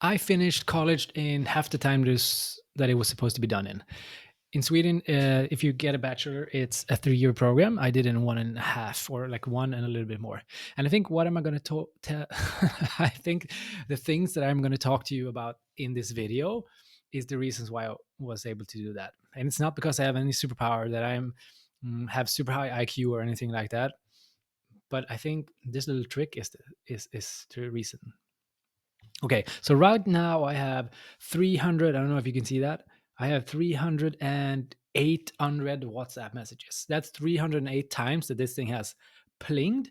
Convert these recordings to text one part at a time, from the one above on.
I finished college in half the time that it was supposed to be done in. In Sweden, if you get a bachelor, it's a 3-year program. I did it in 1.5, or like one and a little bit more. And I think what am I going to tell? I think the things that I'm going to talk to you about in this video is the reasons why I was able to do that. And it's not because I have any superpower that have super high IQ or anything like that. But I think this little trick is the reason. Okay, so right now I have 300. I don't know if you can see that. I have 308 unread WhatsApp messages. That's 308 times that this thing has plinged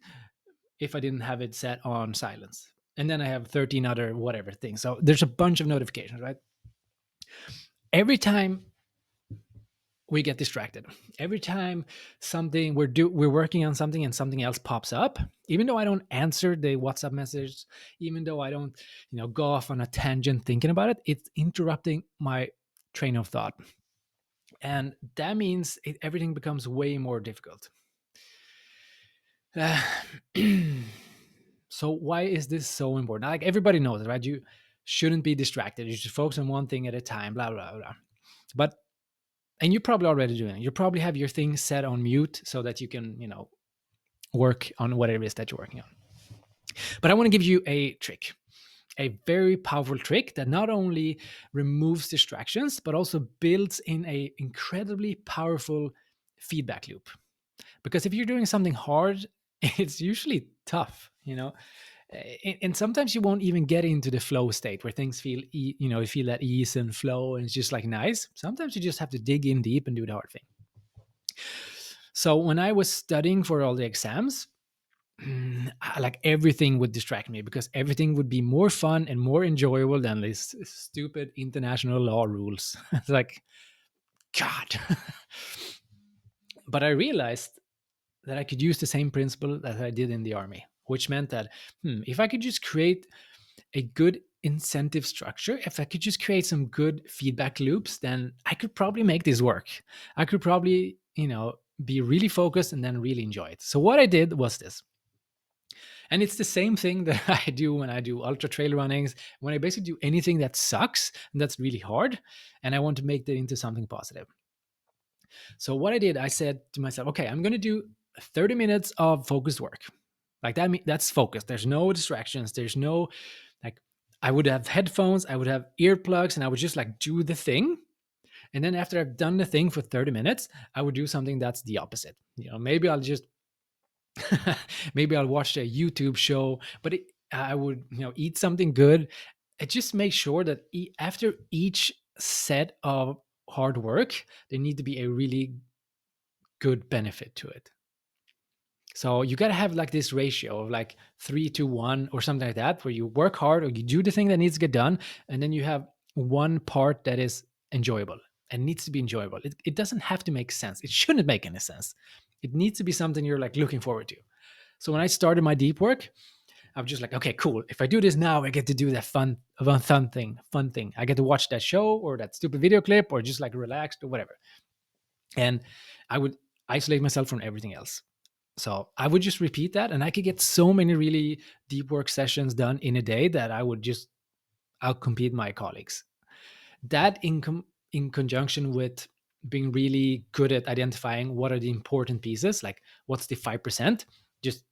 if I didn't have it set on silence. And then I have 13 other whatever things. So there's a bunch of notifications, right? Every time we get distracted, every time something we're working on something and something else pops up, even though I don't answer the WhatsApp message, even though I don't go off on a tangent thinking about it, it's interrupting my train of thought, and that means everything becomes way more difficult. Uh, so why is this so important? Like, everybody knows it, right? You shouldn't be distracted. You should focus on one thing at a time, blah blah blah. But and you're probably already doing it. You probably have your thing set on mute so that you can, work on whatever it is that you're working on. But I want to give you a trick, a very powerful trick that not only removes distractions, but also builds in a incredibly powerful feedback loop. Because if you're doing something hard, it's usually tough, and sometimes you won't even get into the flow state where things feel, you feel that ease and flow, and it's just like nice. Sometimes you just have to dig in deep and do the hard thing. So when I was studying for all the exams, like, everything would distract me because everything would be more fun and more enjoyable than these stupid international law rules. It's like, God. But I realized that I could use the same principle that I did in the army, which meant that if I could just create a good incentive structure, if I could just create some good feedback loops, then I could probably make this work. I could probably, be really focused and then really enjoy it. So what I did was this. And it's the same thing that I do when I do ultra trail runnings, when I basically do anything that sucks and that's really hard, and I want to make that into something positive. So what I did, I said to myself, okay, I'm going to do 30 minutes of focused work. Like that, that's focused. There's no distractions. There's no, like, I would have headphones, I would have earplugs, and I would just like do the thing. And then after I've done the thing for 30 minutes, I would do something that's the opposite. Maybe I'll just maybe I'll watch a YouTube show, but I would, eat something good. It just makes sure that after each set of hard work, there need to be a really good benefit to it. So you got to have like this ratio of like 3 to 1 or something like that, where you work hard or you do the thing that needs to get done. And then you have one part that is enjoyable and needs to be enjoyable. It doesn't have to make sense. It shouldn't make any sense. It needs to be something you're like looking forward to. So when I started my deep work, I was just like, okay, cool. If I do this now, I get to do that fun thing. I get to watch that show or that stupid video clip or just like relaxed or whatever. And I would isolate myself from everything else. So I would just repeat that, and I could get so many really deep work sessions done in a day that I would just outcompete my colleagues. That in conjunction with being really good at identifying what are the important pieces, like what's the 5%, just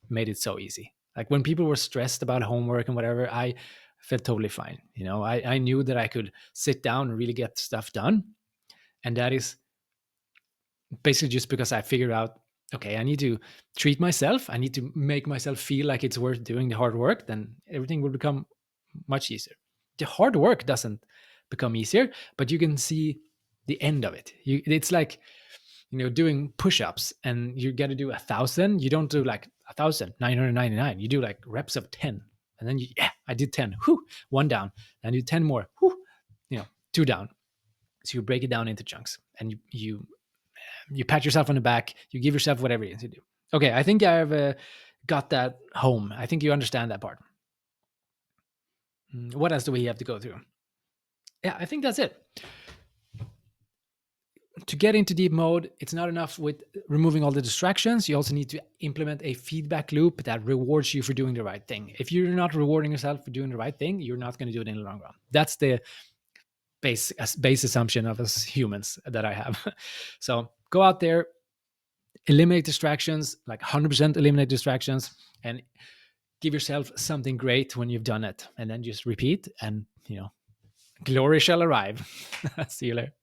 made it so easy. Like when people were stressed about homework and whatever, I felt totally fine. I knew that I could sit down and really get stuff done. And that is basically just because I figured out, okay, I need to treat myself. I need to make myself feel like it's worth doing the hard work. Then everything will become much easier. The hard work doesn't become easier, but you can see the end of it. It's like, doing push-ups, and you got to do 1,000. You don't do like 1,999. You do like reps of 10, and then I did 10. Whew, one down. And I do 10 more. Whew, two down. So you break it down into chunks, and you pat yourself on the back. You give yourself whatever it is you do. Okay, I think I've got that home. I think you understand that part. What else do we have to go through? Yeah, I think that's it. to get into deep mode, it's not enough with removing all the distractions. You also need to implement a feedback loop that rewards you for doing the right thing. If you're not rewarding yourself for doing the right thing, you're not going to do it in the long run. That's the base assumption of us humans that I have. So go out there, eliminate distractions, like 100% eliminate distractions, and give yourself something great when you've done it. And then just repeat, and glory shall arrive. See you later.